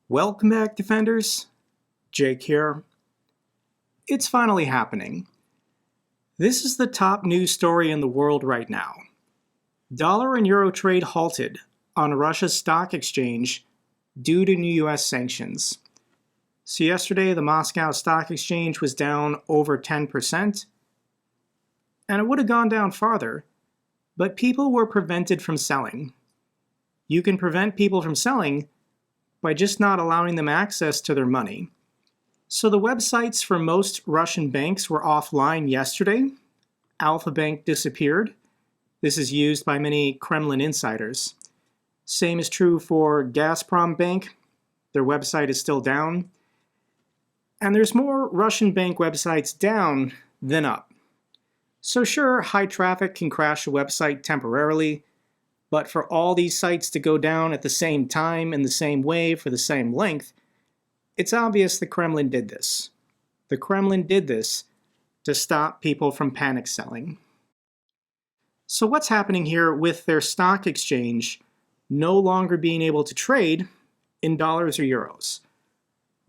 Welcome back, Defenders. Jake here. It's finally happening. This is the top news story in the world right now. Dollar and euro trade halted on Russia's stock exchange due to new US sanctions. So yesterday, the Moscow Stock Exchange was down over 10%, and it would have gone down farther, but people were prevented from selling. You can prevent people from selling by just not allowing them access to their money. So the websites for most Russian banks were offline yesterday. Alfa Bank disappeared. This is used by many Kremlin insiders. Same is true for Gazprom Bank. Their website is still down. And there's more Russian bank websites down than up. So sure, high traffic can crash a website temporarily, but for all these sites to go down at the same time in the same way for the same length, it's obvious the Kremlin did this. The Kremlin did this to stop people from panic selling. So what's happening here with their stock exchange no longer being able to trade in dollars or euros?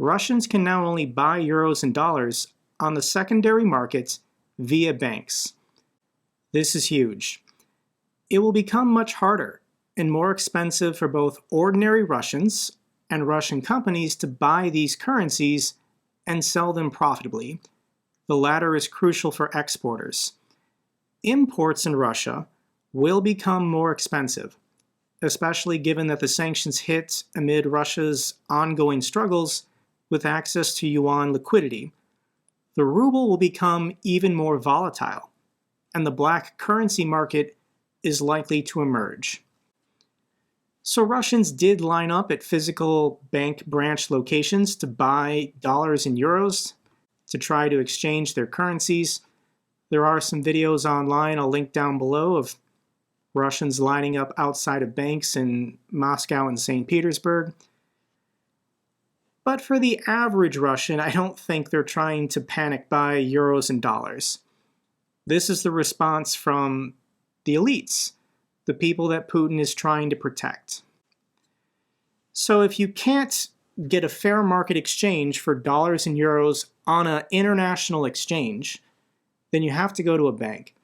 Russians can now only buy euros and dollars on the secondary markets via banks. This is huge. It will become much harder and more expensive for both ordinary Russians and Russian companies to buy these currencies and sell them profitably. The latter is crucial for exporters. Imports in Russia will become more expensive, especially given that the sanctions hit amid Russia's ongoing struggles with access to yuan liquidity. The ruble will become even more volatile, and the black currency market is likely to emerge. So Russians did line up at physical bank branch locations to buy dollars and euros to try to exchange their currencies. There are some videos online I'll link down below of Russians lining up outside of banks in Moscow and St. Petersburg. But for the average Russian, I don't think they're trying to panic buy euros and dollars. This is the response from the elites, the people that Putin is trying to protect. So if you can't get a fair market exchange for dollars and euros on an international exchange, then you have to go to a bank.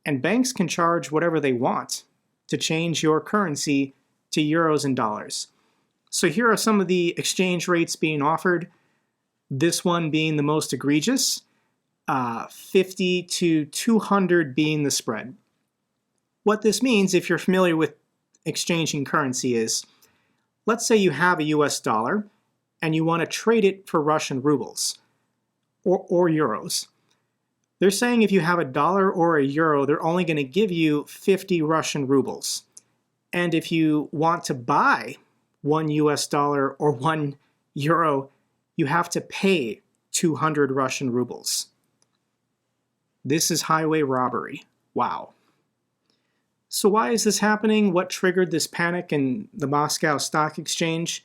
And banks can charge whatever they want to change your currency to euros and dollars. So here are some of the exchange rates being offered, this one being the most egregious, 50 to 200 being the spread. What this means, if you're familiar with exchanging currency, is let's say you have a US dollar and you want to trade it for Russian rubles or euros. They're saying if you have a dollar or a euro, they're only going to give you 50 Russian rubles. And if you want to buy 1 US dollar or 1 euro, you have to pay 200 Russian rubles. This is highway robbery. Wow. So why is this happening? What triggered this panic in the Moscow Stock Exchange?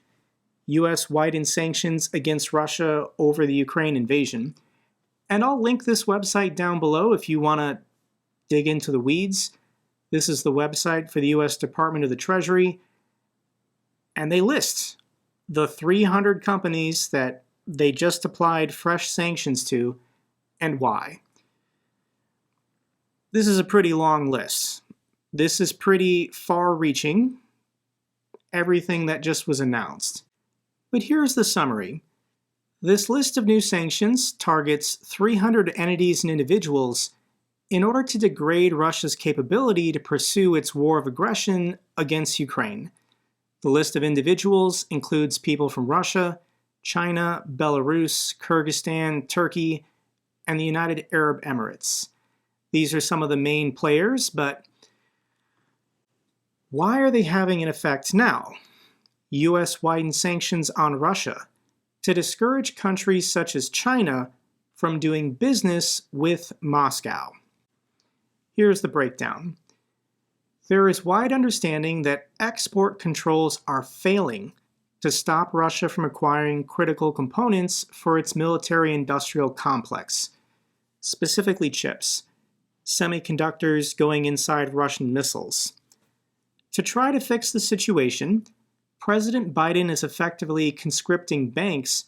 US widened sanctions against Russia over the Ukraine invasion. And I'll link this website down below if you want to dig into the weeds. This is the website for the US Department of the Treasury. And they list the 300 companies that they just applied fresh sanctions to and why. This is a pretty long list. This is pretty far-reaching, everything that just was announced. But here's the summary. This list of new sanctions targets 300 entities and individuals in order to degrade Russia's capability to pursue its war of aggression against Ukraine. The list of individuals includes people from Russia, China, Belarus, Kyrgyzstan, Turkey, and the United Arab Emirates. These are some of the main players, but why are they having an effect now? US widened sanctions on Russia to discourage countries such as China from doing business with Moscow. Here's the breakdown. There is wide understanding that export controls are failing to stop Russia from acquiring critical components for its military-industrial complex, specifically chips, semiconductors going inside Russian missiles. To try to fix the situation, President Biden is effectively conscripting banks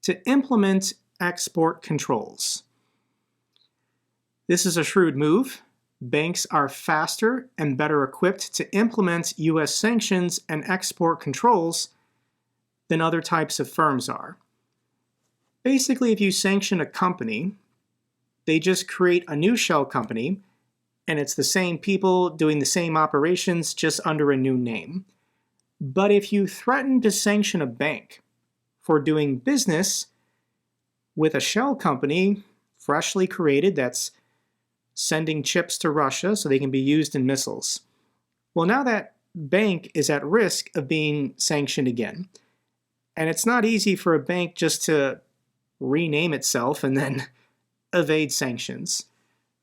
to implement export controls. This is a shrewd move. Banks are faster and better equipped to implement U.S. sanctions and export controls than other types of firms are. Basically, if you sanction a company, they just create a new shell company, and it's the same people doing the same operations just under a new name. But if you threaten to sanction a bank for doing business with a shell company freshly created that's sending chips to Russia so they can be used in missiles, well, now that bank is at risk of being sanctioned again. And it's not easy for a bank just to rename itself and then evade sanctions.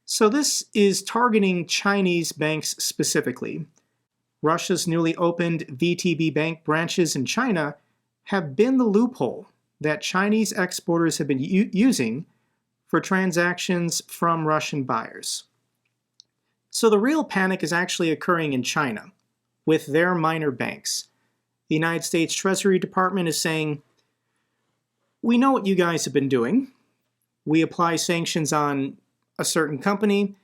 So this is targeting Chinese banks specifically. Russia's newly opened VTB bank branches in China have been the loophole that Chinese exporters have been using for transactions from Russian buyers. So the real panic is actually occurring in China with their minor banks. The United States Treasury Department is saying, we know what you guys have been doing. We apply sanctions on a certain company,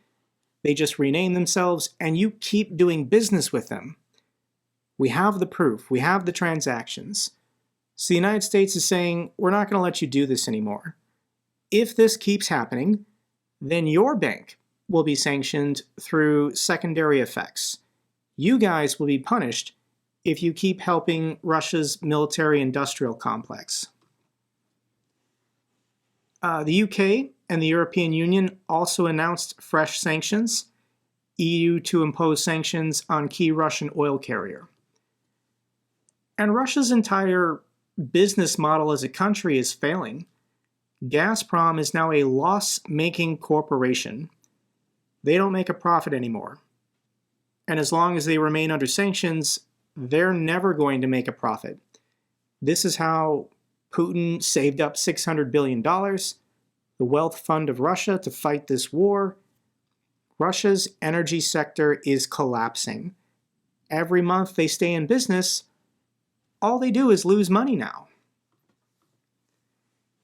they just rename themselves, and you keep doing business with them. We have the proof, we have the transactions. So the United States is saying, we're not going to let you do this anymore. If this keeps happening, then your bank will be sanctioned through secondary effects. You guys will be punished if you keep helping Russia's military-industrial complex. The UK and the European Union also announced fresh sanctions, EU to impose sanctions on key Russian oil carrier. And Russia's entire business model as a country is failing. Gazprom is now a loss-making corporation. They don't make a profit anymore. And as long as they remain under sanctions, they're never going to make a profit. This is how Putin saved up $600 billion, the wealth fund of Russia, to fight this war. Russia's energy sector is collapsing. Every month they stay in business, all they do is lose money now.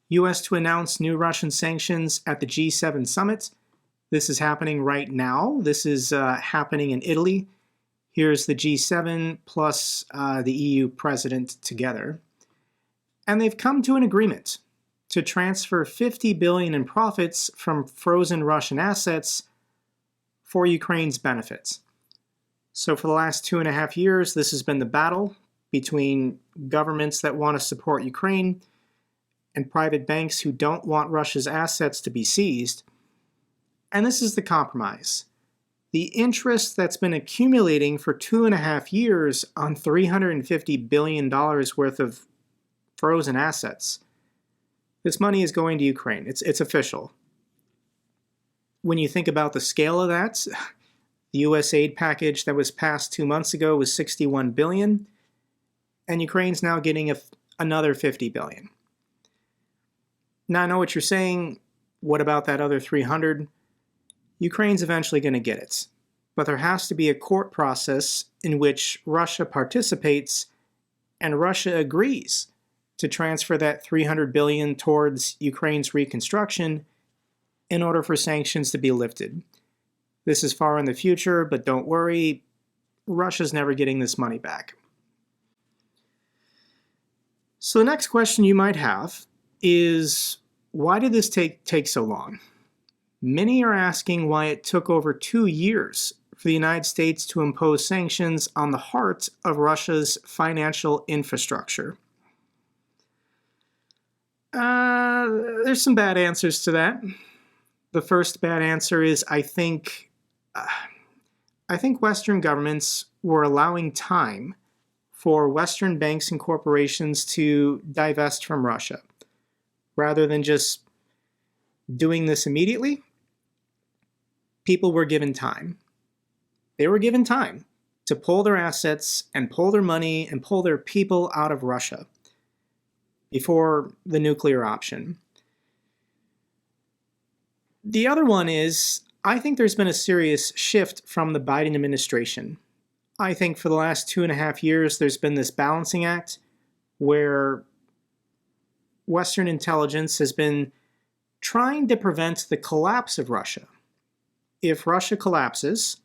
U.S. to announce new Russian sanctions at the G7 summit. This is happening right now. This is happening in Italy. Here's the G7 plus the EU president together. And they've come to an agreement to transfer $50 billion in profits from frozen Russian assets for Ukraine's benefit. So for the last 2.5 years, this has been the battle between governments that want to support Ukraine and private banks who don't want Russia's assets to be seized. And this is the compromise. The interest that's been accumulating for 2.5 years on $350 billion worth of frozen assets. This money is going to Ukraine. It's official. When you think about the scale of that, the U.S. aid package that was passed 2 months ago was $61 billion, and Ukraine's now getting another $50 billion. Now, I know what you're saying. What about that other 300? Ukraine's eventually going to get it. But there has to be a court process in which Russia participates and Russia agrees to transfer that $300 billion towards Ukraine's reconstruction in order for sanctions to be lifted. This is far in the future, but don't worry, Russia's never getting this money back. So the next question you might have is, why did this take so long? Many are asking why it took over 2 years for the United States to impose sanctions on the heart of Russia's financial infrastructure. There's some bad answers to that. The first bad answer is I think Western governments were allowing time for Western banks and corporations to divest from Russia, rather than just doing this immediately. People were given time. They were given time to pull their assets and pull their money and pull their people out of Russia before the nuclear option. The other one is, I think there's been a serious shift from the Biden administration. I think for the last 2.5 years, there's been this balancing act where Western intelligence has been trying to prevent the collapse of Russia. If Russia collapses,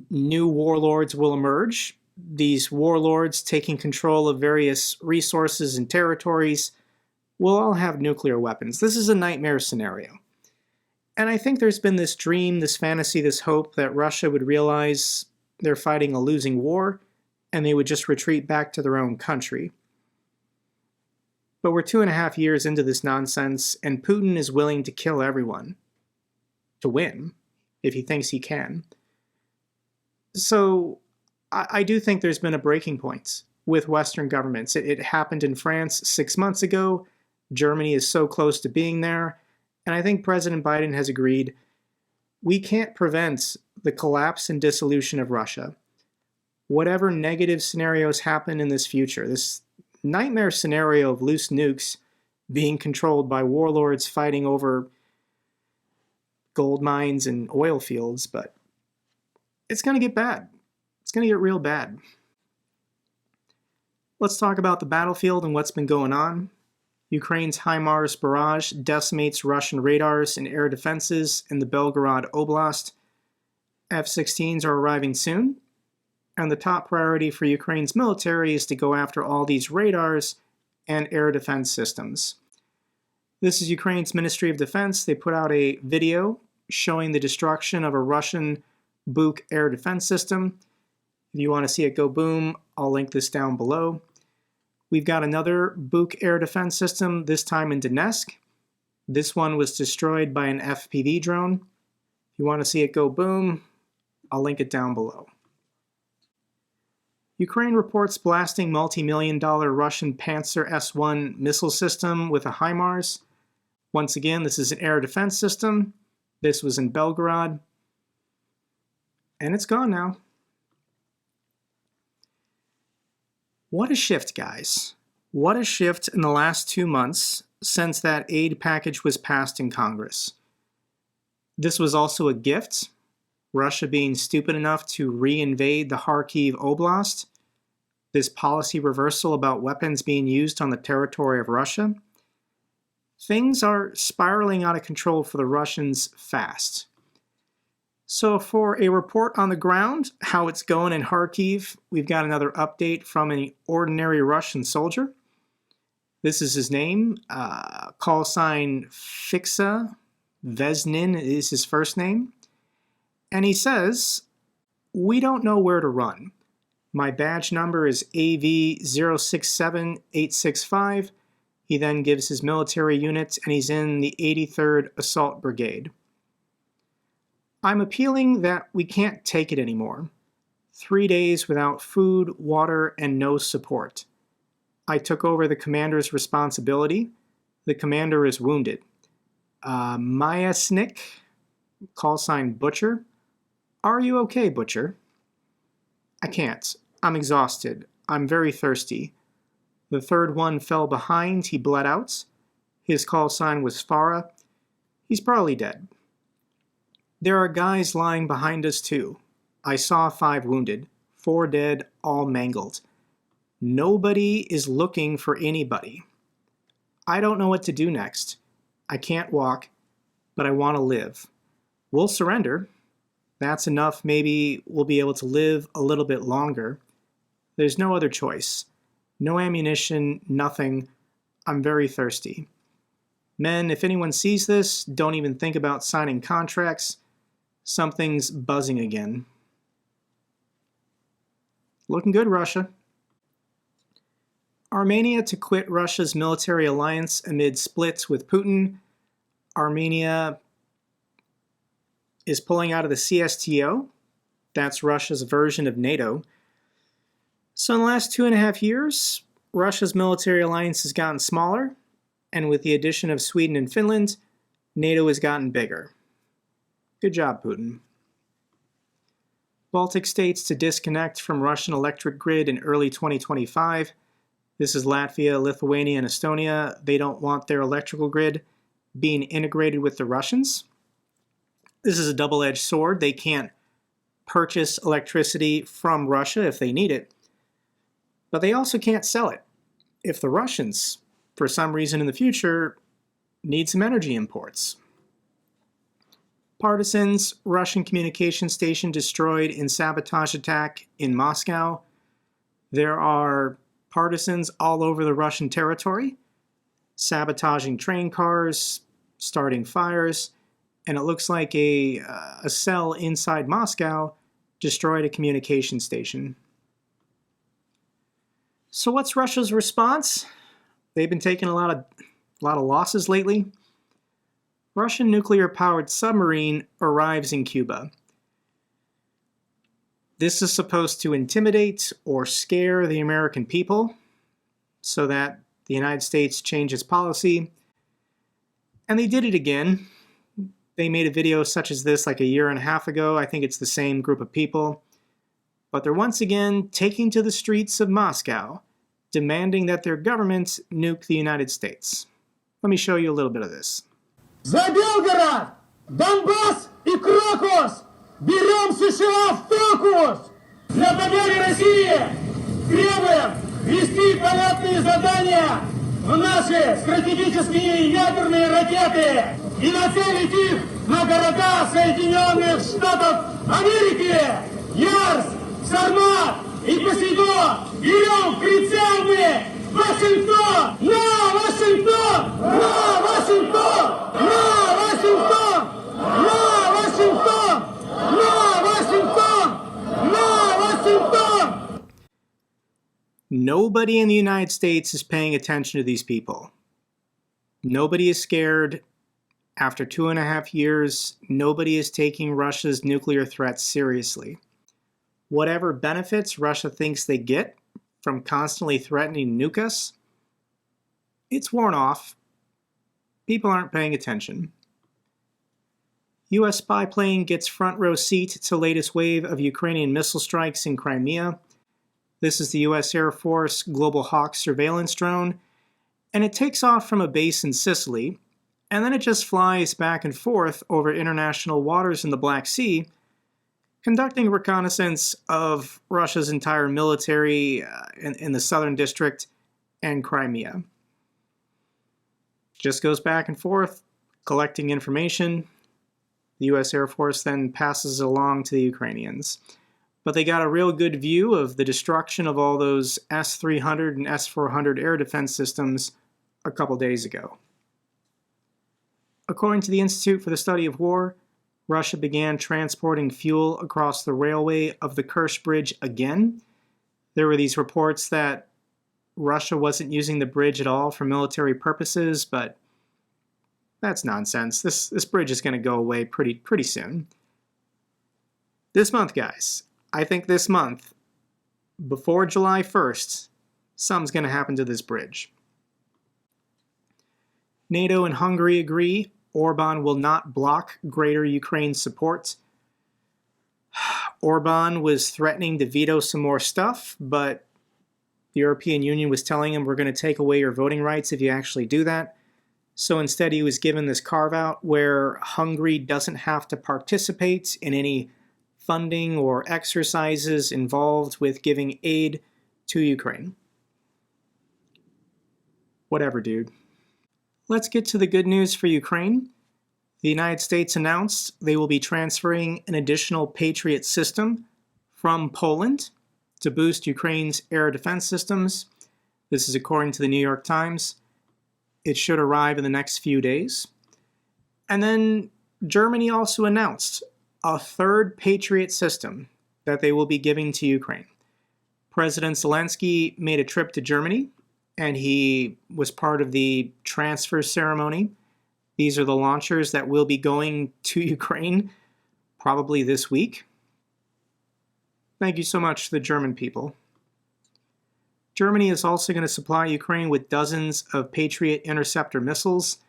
new warlords will emerge. These warlords taking control of various resources and territories will all have nuclear weapons. This is a nightmare scenario. And I think there's been this dream, this fantasy, this hope that Russia would realize they're fighting a losing war and they would just retreat back to their own country. But we're 2.5 years into this nonsense, and Putin is willing to kill everyone to win, if he thinks he can. So I do think there's been a breaking point with Western governments. It happened in France 6 months ago. Germany is so close to being there. And I think President Biden has agreed we can't prevent the collapse and dissolution of Russia. Whatever negative scenarios happen in this future, this nightmare scenario of loose nukes being controlled by warlords fighting over gold mines and oil fields, but it's going to get bad. It's going to get real bad. Let's talk about the battlefield and what's been going on. Ukraine's HIMARS barrage decimates Russian radars and air defenses in the Belgorod Oblast. F-16s are arriving soon, and the top priority for Ukraine's military is to go after all these radars and air defense systems. This is Ukraine's Ministry of Defense. They put out a video showing the destruction of a Russian Buk air defense system. If you want to see it go boom, I'll link this down below. We've got another Buk air defense system, this time in Donetsk. This one was destroyed by an FPV drone. If you want to see it go boom, I'll link it down below. Ukraine reports blasting multi-million-dollar Russian Panzer S-1 missile system with a HIMARS. Once again, this is an air defense system. This was in Belgorod. And it's gone now. What a shift, guys. What a shift in the last 2 months since that aid package was passed in Congress. This was also a gift, Russia being stupid enough to reinvade the Kharkiv Oblast, this policy reversal about weapons being used on the territory of Russia. Things are spiraling out of control for the Russians fast. So for a report on the ground, how it's going in Kharkiv, we've got another update from an ordinary Russian soldier. This is his name, call sign Fixa Vesnin is his first name. And he says, "We don't know where to run. My badge number is AV067865. He then gives his military unit, and he's in the 83rd Assault Brigade. I'm appealing that we can't take it anymore. 3 days without food, water, and no support. I took over the commander's responsibility. The commander is wounded. Myasnik, call sign Butcher. Are you okay, Butcher? I can't. I'm exhausted. I'm very thirsty. The third one fell behind. He bled out. His call sign was Farah. He's probably dead. There are guys lying behind us too. I saw 5 wounded, 4 dead, all mangled. Nobody is looking for anybody. I don't know what to do next. I can't walk, but I want to live. We'll surrender. That's enough. Maybe we'll be able to live a little bit longer. There's no other choice. No ammunition, nothing. I'm very thirsty. Men, if anyone sees this, don't even think about signing contracts. Something's buzzing again." Looking good, Russia. Armenia to quit Russia's military alliance amid splits with Putin. Armenia is pulling out of the CSTO. That's Russia's version of NATO. So in the last 2.5 years, Russia's military alliance has gotten smaller, and with the addition of Sweden and Finland, NATO has gotten bigger. Good job, Putin. Baltic states to disconnect from Russian electric grid in early 2025. This is Latvia, Lithuania, and Estonia. They don't want their electrical grid being integrated with the Russians. This is a double-edged sword. They can't purchase electricity from Russia if they need it, but they also can't sell it if the Russians, for some reason in the future, need some energy imports. Partisans, Russian communication station destroyed in sabotage attack in Moscow. There are partisans all over the Russian territory, sabotaging train cars, starting fires, and it looks like a cell inside Moscow destroyed a communication station. So what's Russia's response? They've been taking a lot of losses lately. Russian nuclear-powered submarine arrives in Cuba. This is supposed to intimidate or scare the American people so that the United States changes policy. And they did it again. They made a video such as this like a year and a half ago. I think it's the same group of people. But they're once again taking to the streets of Moscow, demanding that their government nuke the United States. Let me show you a little bit of this. За Белгород, Донбасс и Крокус! Берем США в фокус! Для победы России требуем ввести полетные задания в наши стратегические ядерные ракеты и нацелить их на города Соединенных Штатов Америки! Ярс, Сармат и Посейдон! Берем прицел мы! Вашингтон! На Вашингтон! На Вашингтон! На Вашингтон! На Вашингтон! На Вашингтон! На Вашингтон! Nobody in the United States is paying attention to these people. Nobody is scared. After 2.5 years, nobody is taking Russia's nuclear threats seriously. Whatever benefits Russia thinks they get from constantly threatening to nuke us, it's worn off. People aren't paying attention. U.S. spy plane gets front row seat to latest wave of Ukrainian missile strikes in Crimea. This is the U.S. Air Force Global Hawk surveillance drone, and it takes off from a base in Sicily, and then it just flies back and forth over international waters in the Black Sea, conducting reconnaissance of Russia's entire military in the southern district and Crimea. Just goes back and forth, collecting information. The U.S. Air Force then passes it along to the Ukrainians. But they got a real good view of the destruction of all those S-300 and S-400 air defense systems a couple days ago. According to the Institute for the Study of War, Russia began transporting fuel across the railway of the Kerch Bridge again. There were these reports that Russia wasn't using the bridge at all for military purposes, but that's nonsense. This bridge is going to go away pretty soon. This month, guys, I think this month, before July 1st, something's going to happen to this bridge. NATO and Hungary agree Orban will not block greater Ukraine support. Orban was threatening to veto some more stuff, but the European Union was telling him, we're going to take away your voting rights if you actually do that. So instead he was given this carve-out where Hungary doesn't have to participate in any funding or exercises involved with giving aid to Ukraine. Whatever, dude. Let's get to the good news for Ukraine. The United States announced they will be transferring an additional Patriot system from Poland to boost Ukraine's air defense systems. This is according to the New York Times. It should arrive in the next few days. And then Germany also announced a third Patriot system that they will be giving to Ukraine. President Zelensky made a trip to Germany, and he was part of the transfer ceremony. These are the launchers that will be going to Ukraine probably this week. Thank you so much to the German people. Germany is also going to supply Ukraine with dozens of Patriot interceptor missiles.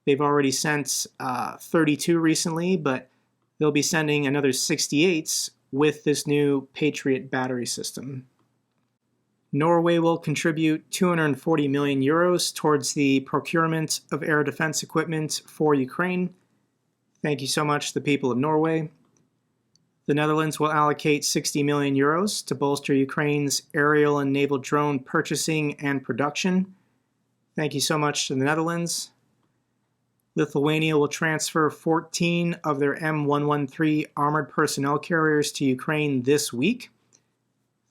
They've already sent 32 recently, but they'll be sending another 68 with this new Patriot battery system. Norway will contribute 240 million euros towards the procurement of air defense equipment for Ukraine. Thank you so much to the people of Norway. The Netherlands will allocate 60 million euros to bolster Ukraine's aerial and naval drone purchasing and production. Thank you so much to the Netherlands. Lithuania will transfer 14 of their M113 armored personnel carriers to Ukraine this week.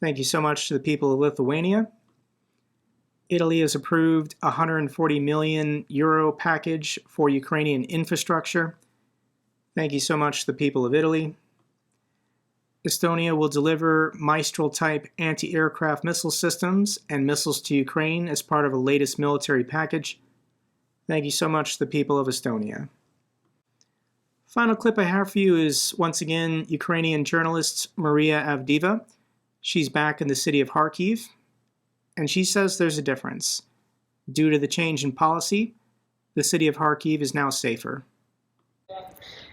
Thank you so much to the people of Lithuania. Italy has approved a 140 million euro package for Ukrainian infrastructure. Thank you so much to the people of Italy. Estonia will deliver Mistral-type anti-aircraft missile systems and missiles to Ukraine as part of a latest military package. Thank you so much to the people of Estonia. Final clip I have for you is, once again, Ukrainian journalist Maria Avdiva. She's back in the city of Kharkiv, and she says there's a difference. Due to the change in policy, the city of Kharkiv is now safer.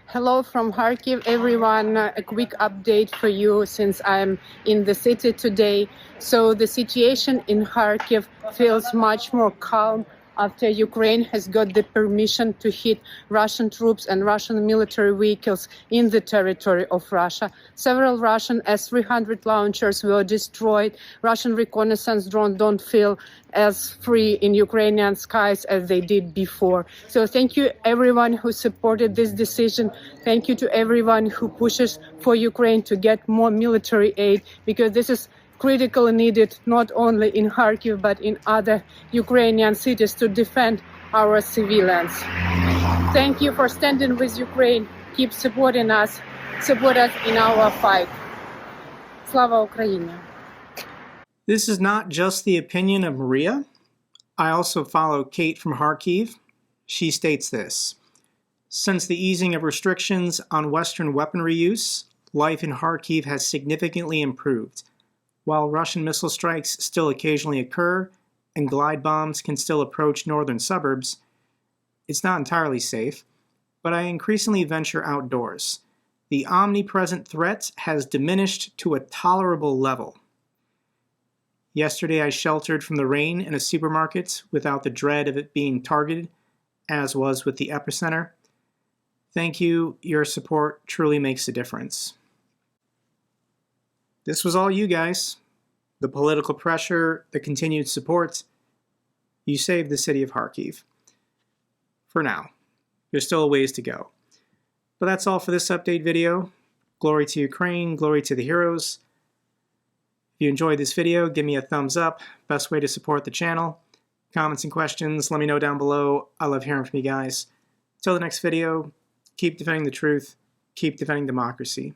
Hello from Kharkiv, everyone. A quick update for you since I'm in the city today. So the situation in Kharkiv feels much more calm after Ukraine has got the permission to hit Russian troops and Russian military vehicles in the territory of Russia. Several Russian S-300 launchers were destroyed. Russian reconnaissance drones don't feel as free in Ukrainian skies as they did before. So thank you everyone who supported this decision. Thank you to everyone who pushes for Ukraine to get more military aid, because this is critically needed not only in Kharkiv but in other Ukrainian cities to defend our civilians. Thank you for standing with Ukraine. Keep supporting us. Support us in our fight. Slava Ukraini! This is not just the opinion of Maria. I also follow Kate from Kharkiv. She states this: since the easing of restrictions on Western weaponry use, life in Kharkiv has significantly improved. While Russian missile strikes still occasionally occur and glide bombs can still approach northern suburbs, it's not entirely safe, but I increasingly venture outdoors. The omnipresent threat has diminished to a tolerable level. Yesterday I sheltered from the rain in a supermarket without the dread of it being targeted, as was with the epicenter. Thank you, your support truly makes a difference. This was all you guys. The political pressure, the continued support. You saved the city of Kharkiv. For now. There's still a ways to go. But that's all for this update video. Glory to Ukraine, glory to the heroes. If you enjoyed this video, give me a thumbs up. Best way to support the channel. Comments and questions, let me know down below. I love hearing from you guys. Till the next video, keep defending the truth, keep defending democracy.